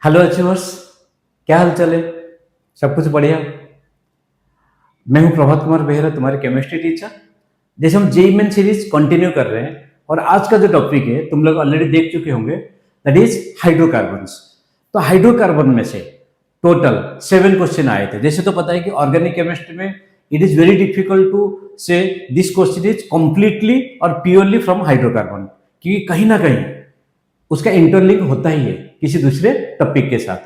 Hello achievers, क्या हाल चाल है? सब कुछ बढ़िया। मैं हूं प्रभात कुमार बेहरा, तुम्हारे केमिस्ट्री टीचर। जैसे हम जेई मेन सीरीज कंटिन्यू कर रहे हैं और आज का जो टॉपिक है तुम लोग ऑलरेडी देख चुके होंगे, दैट इज हाइड्रोकार्बन्स। तो हाइड्रोकार्बन में से टोटल 7 क्वेश्चन आए थे। जैसे तो पता है कि ऑर्गेनिक केमिस्ट्री में it is very difficult to say this question is completely और प्योरली फ्रॉम हाइड्रोकार्बन, क्योंकि कहीं ना कहीं उसका इंटरलिंक होता ही है किसी दूसरे टॉपिक के साथ।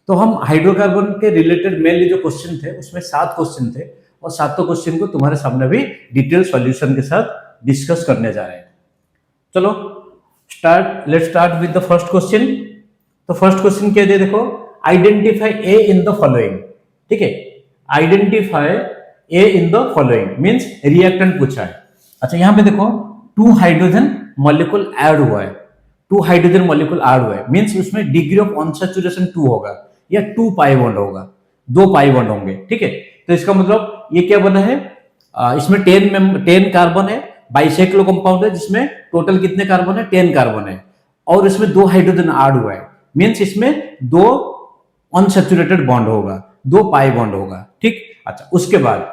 तो हम हाइड्रोकार्बन के रिलेटेड मेनली जो क्वेश्चन थे उसमें 7 क्वेश्चन थे और 7 क्वेश्चन को तुम्हारे सामने भी डिटेल सॉल्यूशन के साथ डिस्कस करने जा रहे हैं। चलो let's start with the first question. तो फर्स्ट क्वेश्चन क्या दे, देखो, identify A in the following. ठीक है, identify A in the following means reactant पूछा है। अच्छा, यहां पे देखो 2 हाइड्रोजन मॉलिक्यूल ऐड हुआ है, 2 हाइड्रोजन मॉलिक्यूल ऐड हुआ है मींस उसमें डिग्री ऑफ अनसैचुरेशन 2 होगा या 2 पाई बॉन्ड होगा, 2 पाई बॉन्ड होंगे। ठीक है, तो इसका मतलब ये क्या बना है, इसमें 10 कार्बन है, बाइसाइक्लो कंपाउंड है जिसमें टोटल कितने कार्बन है, 10 कार्बन है और इसमें 2 हाइड्रोजन ऐड हुआ है मींस इसमें 2 अनसैचुरेटेड बॉन्ड होगा, 2 पाई बॉन्ड होगा। ठीक, अच्छा, उसके बाद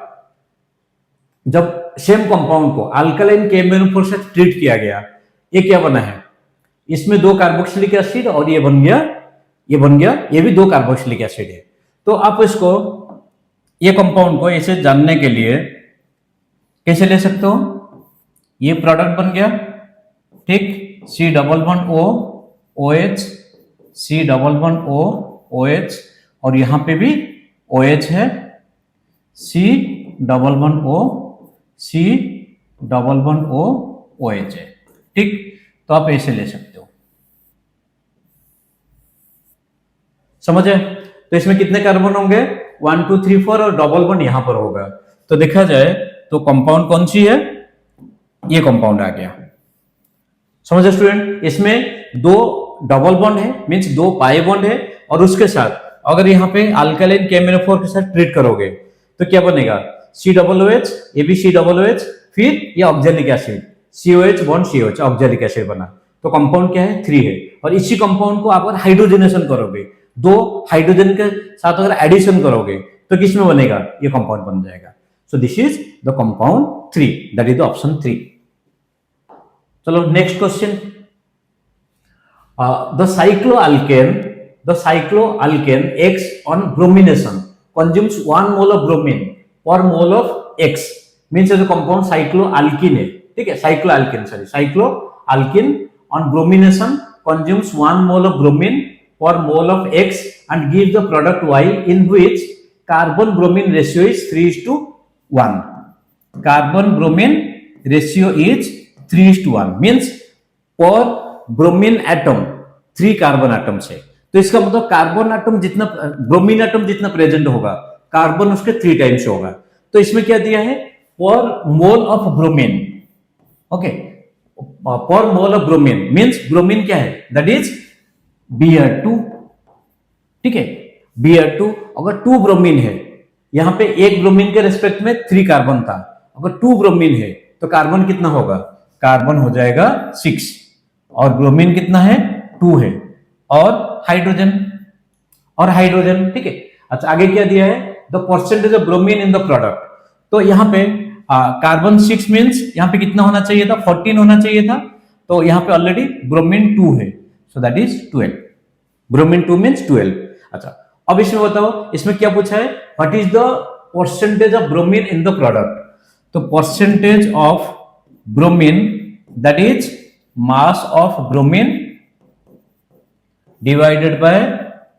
जब सेम कंपाउंड को अल्कालाइन KMnO4 से ट्रीट किया गया, ये क्या बना है, इसमें 2 कार्बोक्सिलिक एसिड और ये बन गया, ये भी 2 कार्बोक्सिलिक एसिड है। तो आप इसको, ये कंपाउंड को ऐसे जानने के लिए कैसे ले सकते हो, ये प्रोडक्ट बन गया, ठीक, C double bond O OH, C double bond O OH और यहां पे भी OH है, C double bond O, C double bond O OH है। ठीक, तो आप ऐसे ले सकते हो, समझे? तो इसमें कितने कार्बन होंगे, 1 2 3 4 और डबल बॉन्ड यहां पर होगा। तो देखा जाए तो कंपाउंड कौन सी है, ये कंपाउंड आ गया, समझे स्टूडेंट? इसमें 2 डबल बॉन्ड है मींस 2 पाई बॉन्ड है और उसके साथ अगर यहाँ पे अल्कालाइन KMnO4 के साथ ट्रीट करोगे तो क्या बनेगा, COOH, ये भी COOH, फिर ये oxalic acid COH bond COH, oxalic acid बना। तो कंपाउंड क्या है, 3 है और इसी कंपाउंड को आप अगर हाइड्रोजनेशन करोगे, 2 हाइड्रोजन के साथ अगर एडिशन करोगे तो किसमें बनेगा, ये कंपाउंड बन जाएगा। सो this is the compound 3, that is the option 3। चलो next question. The cycloalkane acts on bromination, consumes 1 mole of bromine per mole of X, means जो कंपाउंड साइक्लोअल्कीन है, ठीक है, साइक्लोअल्कीन on bromination consumes 1 mole of bromine per mole of X and gives the product Y in which carbon bromine ratio is 3:1. Carbon bromine ratio is 3:1 means per bromine atom 3 carbon atoms है। तो इसका मतलब carbon atom जितना, bromine atom जितना present होगा, carbon उसके 3 times होगा। तो इसमें क्या दिया है, पर मोल ऑफ ब्रोमीन, ओके, पर mole of bromine means bromine क्या है, दैट इज Br2। ठीक है, Br2, अगर 2 ब्रोमीन है, यहां पे एक ब्रोमीन के रेस्पेक्ट में 3 कार्बन था, अगर 2 ब्रोमीन है तो कार्बन कितना होगा, कार्बन हो जाएगा 6 और ब्रोमीन कितना है, 2 है और हाइड्रोजन, ठीक है। अच्छा, आगे क्या दिया है, the percentage of bromine in the product. तो यहाँ पे कार्बन 6 मींस यहाँ पे कितना होना चाहिए था, 14 होना चाहिए था, तो यहाँ पे ऑलरेडी ब्रोमीन 2 है, so that is 12, bromine 2 means 12। अच्छा, अब इसमें बताओ, इसमें क्या पूछा है, what is the percentage of bromine in the product. तो percentage of bromine that is mass of bromine divided by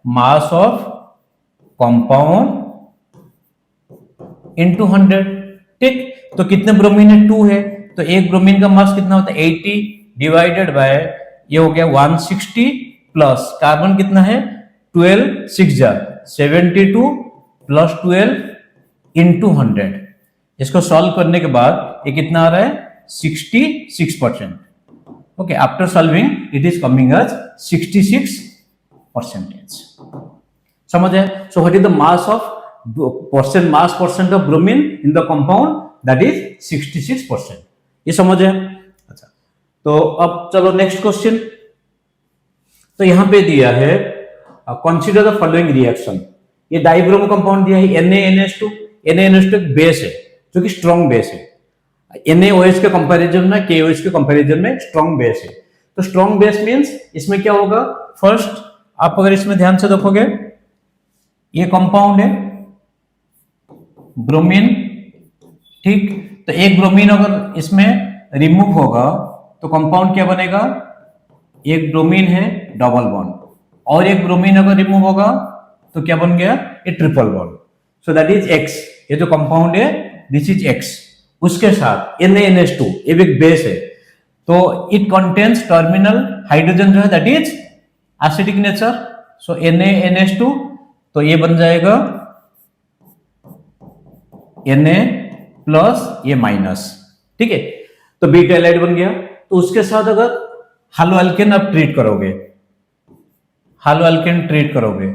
mass of compound into 100। ठीक, तो कितने ब्रोमीन है, 2 है, तो एक ब्रोमीन का मास कितना होता है, 80 डिवाइडेड बाय, ये हो गया 160 प्लस कार्बन कितना है, 12 6 जा 72 प्लस 12 इनटू 100। इसको सॉल्व करने के बाद ये कितना आ रहा है, 66%। Okay, after solving it is coming as 66%. समझ है? So what is the mass of percent of bromine in the compound, that is 66%. ये समझ है? अच्छा, तो अब चलो नेक्स्ट क्वेश्चन। तो यहां पे दिया है कंसीडर द फॉलोइंग रिएक्शन। ये डाइब्रोमो कंपाउंड दिया है NaNH2। NaNH2 एक बेस है जो कि स्ट्रॉन्ग बेस है। NaOH के कंपैरिजन में KOH के कंपैरिजन में स्ट्रॉन्ग बेस है। तो स्ट्रॉन्ग बेस मींस इसमें क्या होगा, फर्स्ट आप अगर इसमें ध्यान से देखोगे ये कंपाउंड है ब्रोमीन, ठीक। तो एक ब्रोमीन अगर इसमें रिमूव होगा तो कंपाउंड क्या बनेगा, एक ब्रोमीन है डबल बॉन्ड, और एक ब्रोमीन अगर रिमूव होगा तो क्या बन गया, ये triple bond. So that is X। ये जो कंपाउंड है दिस इज X। उसके साथ NaNH2 ये भी एक बेस है, तो इट कंटेन्स टर्मिनल हाइड्रोजन जो है that is acidic nature. So NaNH2 तो ये बन जाएगा Na प्लस ये माइनस, ठीक है। तो बीटा एलाइड बन गया। तो उसके साथ अगर हाइड्रोअल्केन आप ट्रीट करोगे, हाइड्रोअल्केन ट्रीट करोगे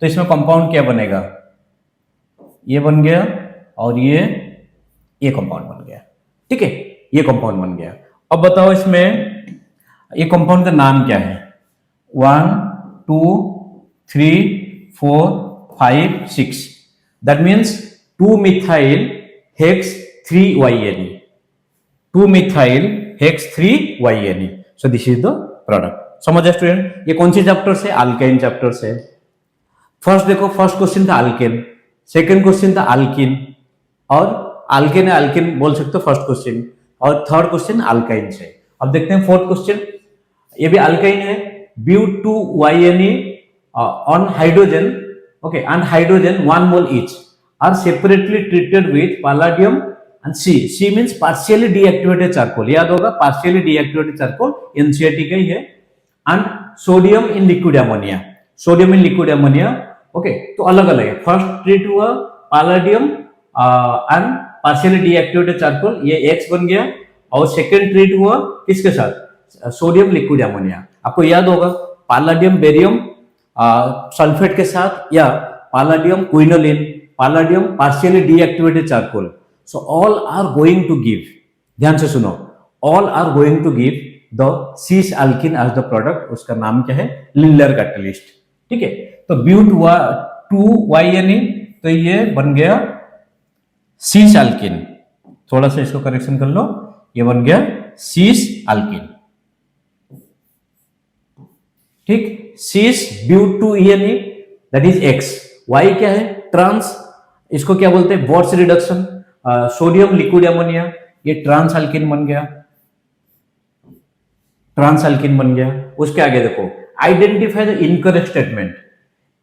तो इसमें कंपाउंड क्या बनेगा, ये बन गया और ये कंपाउंड बन गया, ठीक है। ये कंपाउंड बन गया। अब बताओ इसमें ये कंपाउंड का नाम क्या है। 1 2 3 4 5 6 that means 2 methyl hex 3YNE, 2 methyl hex 3YNE। So this is the product. समझ है स्टूडेंट। ये कौन सी चैप्टर से, अल्काइन चैप्टर से। फर्स्ट देखो, फर्स्ट क्वेश्चन था अल्केन, सेकंड क्वेश्चन था अल्किन, और अल्केन है अल्किन बोल सकते हो फर्स्ट क्वेश्चन, और थर्ड क्वेश्चन अल्काइन से। अब देखते हैं फोर्थ क्वेश्चन। ये भी अल्काइन है, But2YNE on hydrogen, okay, and hydrogen 1 mole each are separately treated with palladium and C means partially deactivated charcoal। याद होगा partially deactivated charcoal NCERT का ही है। and sodium in liquid ammonia, sodium in liquid ammonia, okay। तो अलग अलग है। First treat हुआ palladium and partially deactivated charcoal, ये X बन गया, और सेकेंड ट्रीट हुआ किसके साथ, सोडियम लिक्विड अमोनिया। आपको याद होगा पैलेडियम बेरियम सल्फेट के साथ, या palladium quinoline, palladium partially deactivated charcoal. So all are going to give, ध्यान से सुनो, all are going to give the cis alkyne as the product. उसका नाम क्या है, लिंडलर कैटलिस्ट, ठीक है। तो But2YNE तो ये बन गया सीस अल्किन। थोड़ा सा इसको करेक्शन कर लो, ये बन गया सीस अल्किन, ठीक। Cis But2YNE that is X। Y क्या है, ट्रांस, इसको क्या बोलते हैं, बोर्स रिडक्शन, सोडियम लिक्विड अमोनिया, ये ट्रांस अल्किन बन गया, ट्रांस अल्किन बन गया। उसके आगे देखो, identify the incorrect statement.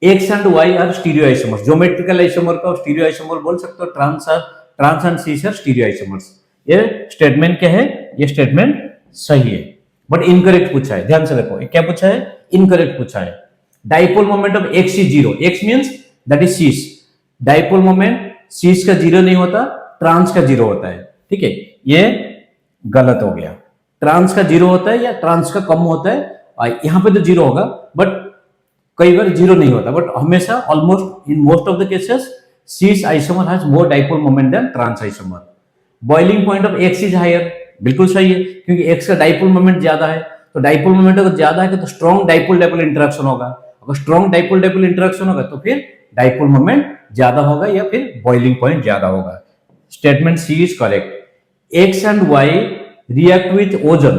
X and Y are stereo isomers, geometrical isomer का स्टीरियो आइसोमर बोल सकते हो, trans and cis are stereo isomers. ये स्टेटमेंट क्या है, ये स्टेटमेंट सही है, बट इनकरेक्ट पूछा है। ध्यान से देखो, क्या पूछा है, इनकरेक्ट पूछा है। Dipole moment of X is 0, X means that is cis. Dipole moment cis का 0 नहीं होता, ट्रांस का 0 होता है, ठीक है। ये गलत हो गया, ट्रांस का 0 होता है या ट्रांस का कम होता है। यहां पे तो 0 होगा, बट कई बार 0 नहीं होता, बट हमेशा almost in most of the cases cis isomer has more dipole moment than trans isomer. Boiling point of X is higher, बिल्कुल सही है, क्योंकि X का डाइपोल मोमेंट ज्यादा है। तो डाइपोल मोमेंट अगर ज्यादा है तो स्ट्रॉन्ग डाइपोल डाइपोल इंटरेक्शन होगा। अगर स्ट्रॉन्ग डाइपोल डाइपोल इंटरेक्शन होगा तो फिर डाइपोल मोमेंट ज्यादा होगा या फिर बॉइलिंग पॉइंट ज्यादा होगा। Statement C is correct. X and Y react with ozone,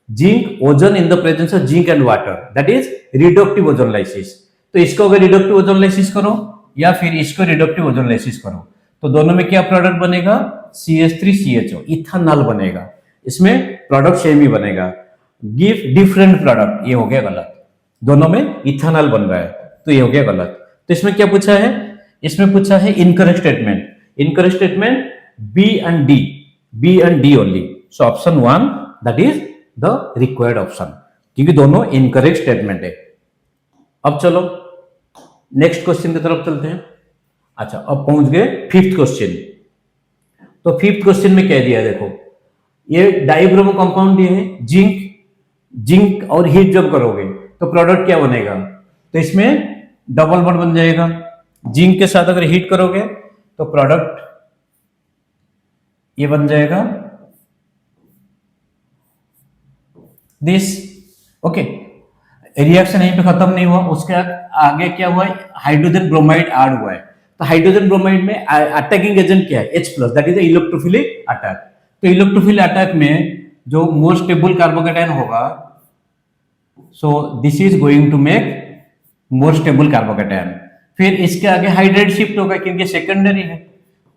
zinc, ozone in the presence of zinc and water, that is reductive ozonolysis. तो इसको अगर रिडक्टिव ओजोनलाइसिस करो या फिर इसको रिडक्टिव ओजोनलाइसिस करो तो दोनों में क्या प्रोडक्ट बनेगा, CH3CHO, इथेनॉल बनेगा। इसमें प्रोडक्ट सेम ही बनेगा। गिव डिफरेंट प्रोडक्ट, ये हो गया गलत। दोनों में इथेनॉल बन रहा है तो ये हो गया गलत। तो इसमें क्या पूछा है, इसमें पूछा है incorrect statement. Incorrect statement B and D only. So option 1 that is the required option, क्योंकि दोनों इनकरेक्ट स्टेटमेंट है। अब चलो नेक्स्ट क्वेश्चन की तरफ चलते हैं। अच्छा, अब पहुंच गए फिफ्थ क्वेश्चन। तो फिफ्थ क्वेश्चन में क्या दिया, देखो ये डाइब्रोमो कंपाउंड दिए हैं, जिंक और हीट जब करोगे तो प्रोडक्ट क्या बनेगा, तो इसमें डबल बॉन्ड बन जाएगा। जिंक के साथ अगर हीट करोगे तो प्रोडक्ट ये बन जाएगा दिस, ओके। रिएक्शन यहीं पे खत्म नहीं हुआ, उसके आगे क्या हुआ है, हाइड्रोजन ब्रोमाइड ऐड हुआ है। तो हाइड्रोजन ब्रोमाइड में अटैकिंग एजेंट क्या है, H+, that is the electrophilic attack. तो इलेक्ट्रोफिलिक अटैक में जो मोर स्टेबल कार्बोकेटायन होगा, so this is going to make more stable carbocation. फिर इसके आगे हाइड्रेट शिफ्ट होगा क्योंकि सेकेंडरी है,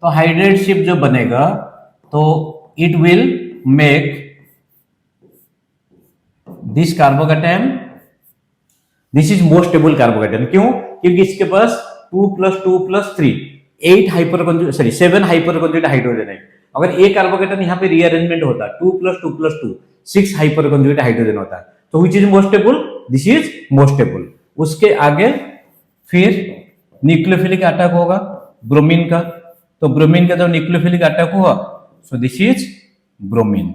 तो हाइड्रेट शिफ्ट जो बनेगा तो it will make this carbocation, this is more stable carbocation. क्यों? क्योंकि इसके पास 2+2+3 8 हाइपर 7 हाइपर कंजुगेट हाइड्रोजन है। अगर एक कार्बोकेटायन यहाँ पे रीअरेंजमेंट होता 2+2+2 6 हाइपर कंजुगेट हाइड्रोजन होता, तो which is more stable, this is more stable. उसके आगे फिर न्यूक्लियोफिलिक अटैक होगा ब्रोमीन का, तो ब्रोमीन का जब न्यूक्लियोफिलिक अटैक हुआ, सो दिस इज ब्रोमीन।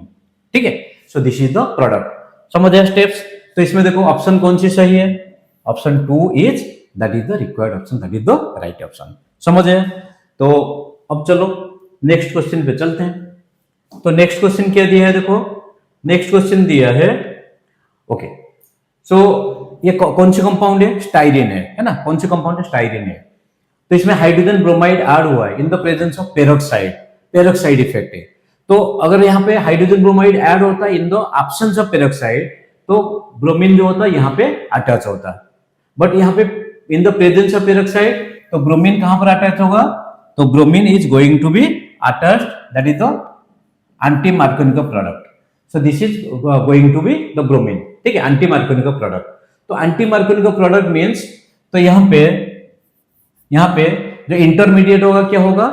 ठीक है, सो दिस इज द प्रोडक्ट। समझ आए स्टेप्स? तो इसमें देखो ऑप्शन कौन सी सही है, option 2 is, that is the required option, that is the right option. समझ आए? तो अब चलो नेक्स्ट क्वेश्चन पे चलते हैं। तो नेक्स्ट क्वेश्चन क्या दिया है, देखो नेक्स्ट क्वेश्चन दिया है, ओके सो ये कौन सी कंपाउंड है, स्टाइरिन है ना, कौन सी कंपाउंड है, स्टाइरिन है। तो इसमें हाइड्रोजन ब्रोमाइड ऐड हुआ है इन the presence of peroxide, peroxide effect है। तो अगर यहाँ पे हाइड्रोजन ब्रोमाइड ऐड होता है इन द एब्सेंस ऑफ पेरोक्साइड, तो ब्रोमीन जो होता है यहाँ पे अटैच होता है। बट यहाँ पे in the presence of peroxide, तो ब्रोमीन कहां पर अटैच होगा, तो bromine is going to be attached, that is the anti Markovnikov product. So this is going to be the bromine. ठीक है, एंटी मार्कोनिका प्रोडक्ट। तो एंटी मार्कोनिका प्रोडक्ट मींस, तो यहाँ पे जो इंटरमीडिएट होगा क्या होगा,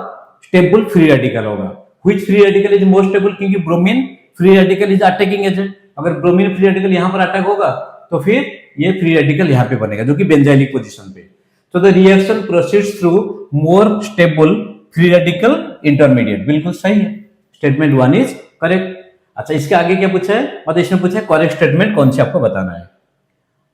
स्टेबल फ्री रेडिकल होगा। Which free radical is more stable, क्योंकि bromine free radical is attacking agent. अगर ब्रोमीन फ्री रेडिकल यहां पर अटैक होगा तो फिर ये फ्री रेडिकल यहां पे बनेगा जो कि बेंजाइलिक पोजीशन पे। तो the reaction proceeds through more stable free radical intermediate. बिल्कुल सही है, स्टेटमेंट 1 इज करेक्ट। अच्छा, इसके आगे क्या पूछा है, मतलब इसने पूछा है करेक्ट स्टेटमेंट कौन सी आपको बताना है।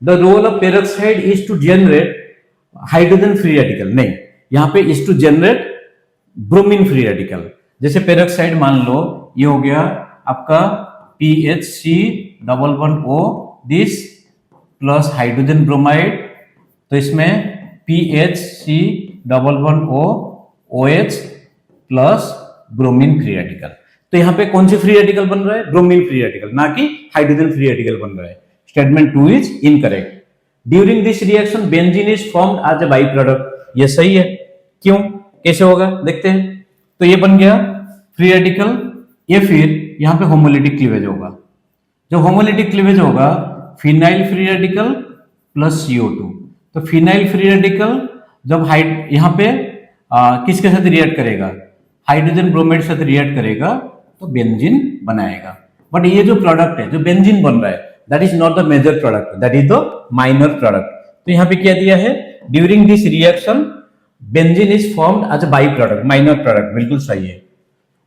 The role of peroxide is to generate hydrogen free radical, नहीं, यहाँ पे is to generate bromine free radical. जैसे पेरोक्साइड मान लो ये हो गया आपका PHC++O this plus hydrogen bromide, तो इसमें PHC++O OH plus bromine free radical. तो यहाँ पे कौन सी फ्री रेडिकल बन रहा है, ब्रोमीन फ्री रेडिकल, ना कि हाइड्रोजन फ्री रेडिकल बन रहा है। Statement 2 is incorrect. During this reaction benzene is formed as a by product, ये सही है। क्यों, कैसे होगा देखते हैं। तो ये बन गया फ्री रेडिकल, ये फिर यहाँ पे होमोलिटिक क्लीवेज होगा। जो होमोलिटिक क्लीवेज होगा, phenyl free radical plus CO2। तो फिनाइल फ्री रेडिकल जब यहाँ पे किसके साथ रिएक्ट करेगा, हाइड्रोजन ब्रोमाइड साथ रिएक्ट करेगा तो बेंजीन बनाएगा। बट ये जो प्रोडक्ट है, जो बेंजीन बन रहा है, that is not the major product, that is the minor product. तो यहाँ पे क्या दिया है, during this reaction benzene is formed as a by product, minor product, बिल्कुल सही है।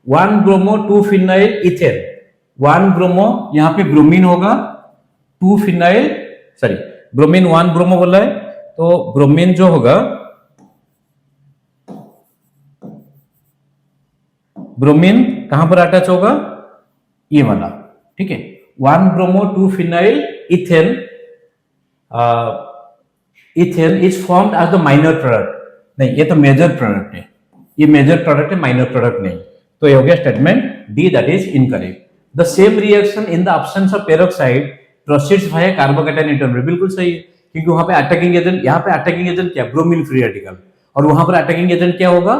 1 ब्रोमो 2 फिनाइल इथेन, 1 ब्रोमो यहाँ पे ब्रोमीन होगा, 2 फिनाइल सॉरी ब्रोमीन 1 ब्रोमो बोला है, तो ब्रोमीन जो होगा, ब्रोमीन कहां पर अटैच होगा, ये वाला। ठीक है, 1 bromo 2 phenyl ethane, ethane is formed as the minor product, नहीं ये तो मेजर प्रोडक्ट है, ये मेजर प्रोडक्ट है, माइनर प्रोडक्ट नहीं। तो ये हो गया statement D, that is incorrect. The same reaction in the absence of peroxide proceeds via carbocation intermediate, बिल्कुल सही है, क्योंकि वहां पे अटैकिंग एजेंट, यहाँ पे अटैकिंग एजेंट क्या, ब्रोमीन फ्री रेडिकल, और वहां पर अटैकिंग एजेंट क्या होगा,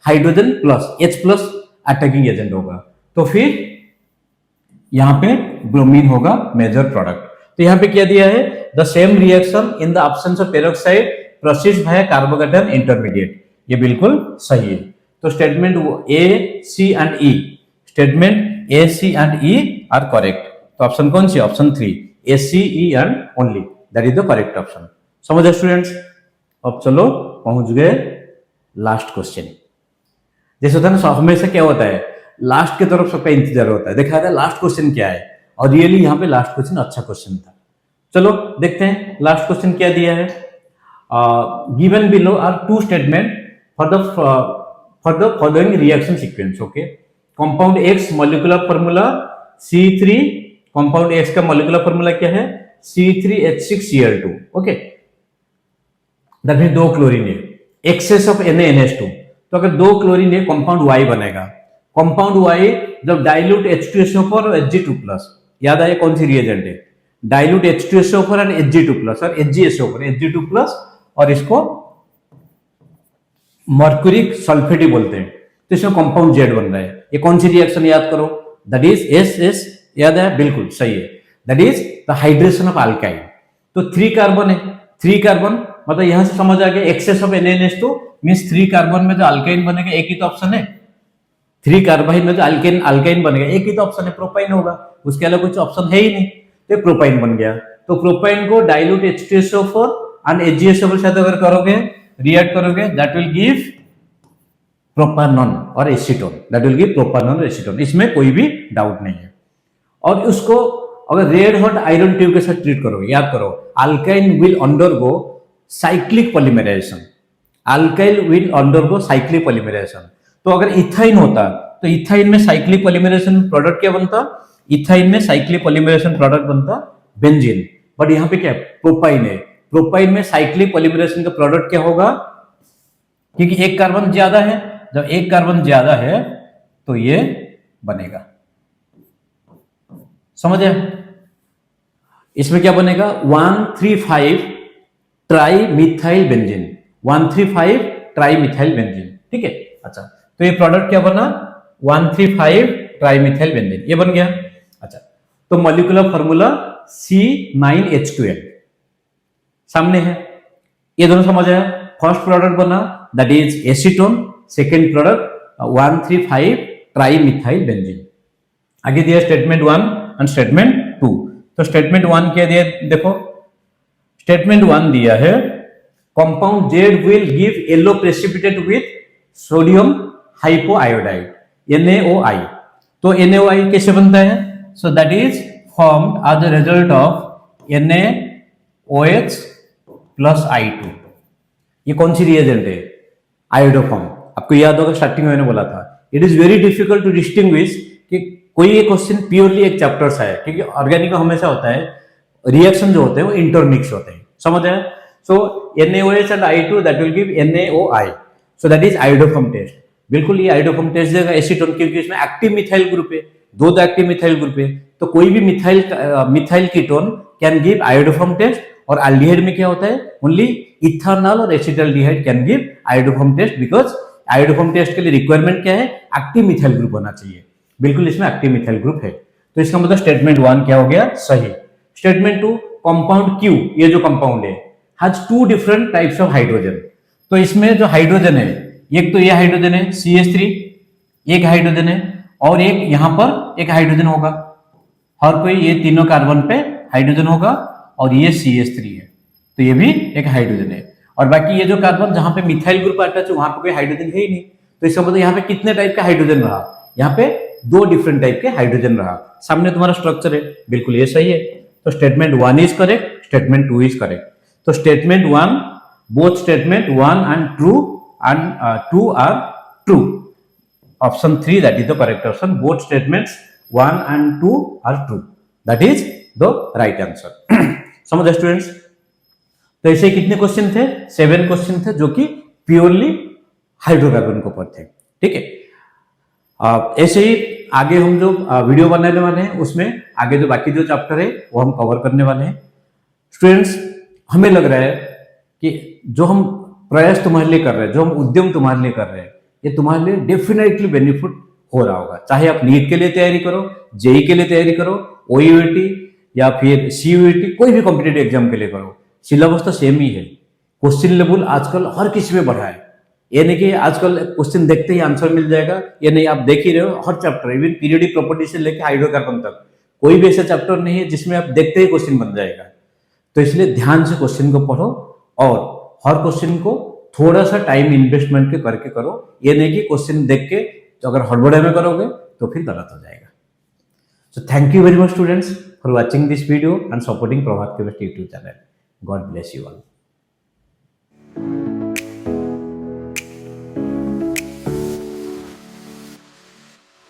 hydrogen plus H+ attacking agent होगा। तो फिर यहां पे ब्रोमीन होगा मेजर प्रोडक्ट। तो यहां पे क्या दिया है, the same reaction in the absence of peroxide proceeds via carbocation intermediate, ये बिल्कुल सही है। तो statement A, C and E, statement A, C and E are correct. तो ऑप्शन कौन सी, option 3, A, C, E and only, that is the correct option. समझे students? अब चलो पहुंच गए लास्ट क्वेश्चन। जैसे होता है ना, हमेशा क्या होता है, लास्ट की तरफ सबका इंतजार होता है, देखा जाता है लास्ट क्वेश्चन क्या है, और रियली यहाँ पे लास्ट क्वेश्चन अच्छा क्वेश्चन था। चलो देखते हैं लास्ट क्वेश्चन क्या दिया है। Given below are 2 statement for the following reaction sequence. Okay, compound X molecular formula C3, compound X का मॉलिक्यूलर फॉर्मूला क्या है, C3H6Cl2। Okay, that mean 2 chlorine है, एक्सेस ऑफ NaNH2, तो अगर 2 क्लोरीन है कंपाउंड Y बनेगा। कंपाउंड Y जब dilute H2SO4 और Hg2+, याद आया कौन सी रिएजेंट है, डाइल्यूट H2SO4 और Hg2+ और HgSO4 Hg2+, और इसको मर्क्यूरिक सल्फेट बोलते हैं, तो इसमें कंपाउंड Z बन रहा है। ये कौन सी रिएक्शन याद करो, दैट इज SS, याद है, बिल्कुल सही है, that is the hydration of alkyl. तो 3 कार्बन है, 3 कार्बन मतलब यहां से समझ आ गया access of NaNH2 means 3 carbon में जो अल्काइन बनेगा एक ही तो ऑप्शन है, 3 कार्बाइन में जो अल्काइन बनेगा एक ही तो ऑप्शन है, प्रोपाइन होगा, उसके अलावा कुछ ऑप्शन है ही नहीं, तो प्रोपाइन बन गया। तो प्रोपाइन को डाइल्यूट H2SO4 एंड HgSO4 साथ अगर करोगे, रिएक्ट करोगे, दैट विल गिव प्रोपानॉन और एसीटोन, दैट विल गिव प्रोपानॉन और एसीटोन, इसमें कोई भी डाउट नहीं है। और उसको अगर रेड हॉट आयरन ट्यूब के साथ ट्रीट करोगे, याद करो, alkyne will undergo cyclic polymerisation, alkyl will undergo cyclic polymerisation. तो अगर इथाइन होता तो इथाइन में साइक्लिक पॉलीमराइजेशन प्रोडक्ट क्या बनता, इथाइन में साइक्लिक पॉलीमराइजेशन प्रोडक्ट बनता बेंजीन, बट यहाँ पे क्या है, प्रोपाइन है, प्रोपाइन में साइक्लिक पॉलीमराइजेशन का प्रोडक्ट क्या होगा, क्योंकि एक कार्बन ज्यादा है, जब एक कार्बन ज्यादा है तो ये बनेगा, समझे। इसमें क्या बनेगा, 135 tri methyl benzene, 135 tri methyl benzene, ठीक है। अच्छा, तो ये प्रोडक्ट क्या बना, 135 ट्राई मिथाइल बेंजीन, ये बन गया। अच्छा, तो मॉलिक्यूलर फार्मूला C9H2N सामने है, ये दोनों समझ आया। फर्स्ट प्रोडक्ट बना that is acetone, second product 135 tri methyl benzene. आगे दिया स्टेटमेंट 1 एंड स्टेटमेंट 2। तो स्टेटमेंट 1 क्या दिया, देखो स्टेटमेंट 1 दिया है, compound Z will give yellow precipitate with sodium hypoiodide NaOI। तो NaOI कैसे बनता है, so that is formed as a result of NaOH plus I2। ये कौन सी रिएजेंट है, आयोडोफॉर्म। आपको याद होगा स्टार्टिंग में मैंने बोला था, it is very difficult to distinguish कि कोई एक क्वेश्चन प्योरली एक चैप्टर से है, क्योंकि ऑर्गेनिक में हमेशा होता है रिएक्शन जो होते हैं वो इंटरमिक्स होते हैं, समझ आया। So NaOH and I2 that will give NaOI, so that is iodoform test. बिल्कुल ये आयोडोफॉर्म टेस्ट देगा एसीटोन, क्योंकि इसमें एक्टिव मिथाइल ग्रुप है, दो एक्टिव मिथाइल ग्रुप है, तो कोई भी methyl ketone can give iodoform test. और एल्डिहाइड में क्या होता है, ओनली इथेनॉल और acetaldehyde can give iodoform test, because iodoform test के लिए रिक्वायरमेंट क्या है, एक्टिव मिथाइल ग्रुप होना चाहिए। बिल्कुल इसमें एक्टिव मिथाइल ग्रुप है, तो इसका मतलब स्टेटमेंट 1 क्या हो गया, सही। स्टेटमेंट 2, कंपाउंड Q, ये जो कंपाउंड है, has 2 different types of hydrogen. तो इसमें जो हाइड्रोजन है, एक तो ये हाइड्रोजन है CH3, एक हाइड्रोजन है, और एक यहां पर एक हाइड्रोजन होगा, हर कोई ये तीनों कार्बन पे हाइड्रोजन होगा, और ये CH3 है, तो ये भी एक हाइड्रोजन है। और बाकी ये जो कार्बन जहां पे मिथाइल ग्रुप अटैच है वहां पे कोई हाइड्रोजन है ही नहीं, तो इसका मतलब यहाँ पे कितने टाइप का हाइड्रोजन रहा, यहाँ पे 2 डिफरेंट टाइप के हाइड्रोजन रहा। सामने तुम्हारा स्ट्रक्चर है, बिल्कुल ये सही है। तो statement 1 is correct, statement 2 is correct. तो statement 1, both statement 1 and 2 are true. Option 3 that is the correct option, both statements 1 and 2 are true, that is the right answer. समझ स्टूडेंट्स। तो ऐसे कितने क्वेश्चन थे, 7 क्वेश्चन थे जो कि purely hydrocarbon के ऊपर थे, ठीक है। ऐसे ही आगे हम जो वीडियो बनाने वाले हैं उसमें आगे जो बाकी जो चैप्टर है वो हम कवर करने वाले हैं। स्टूडेंट्स, हमें लग रहा है कि जो हम प्रयास तुम्हारे लिए कर रहे हैं, जो हम उद्यम तुम्हारे लिए कर रहे हैं, ये तुम्हारे लिए डेफिनेटली बेनिफिट हो रहा होगा। चाहे आप नीट के लिए तैयारी करो, जेई के लिए तैयारी करो, OUET या फिर CUET, कोई भी कॉम्पिटेटिव एग्जाम के लिए करो, सिलेबस तो सेम ही है। क्वेश्चन लेवल आजकल हर किसी में बढ़ा है, ये नहीं कि आजकल क्वेश्चन देखते ही आंसर मिल जाएगा, ये नहीं, आप देख ही रहे हो हर चैप्टर, इवन पीरियोडिक प्रॉपर्टी से लेकर हाइड्रोकार्बन तक कोई भी ऐसा चैप्टर नहीं है जिसमें आप देखते ही क्वेश्चन बन जाएगा। तो इसलिए ध्यान से क्वेश्चन को पढ़ो और हर क्वेश्चन को थोड़ा सा टाइम इन्वेस्टमेंट के करके करो, ये नहीं कि क्वेश्चन देख के तो अगर हड़बड़े में करोगे तो फिर गलत हो जाएगा। So thank you very much students for watching this video and supporting Prabhat chemistry YouTube channel. God bless you all.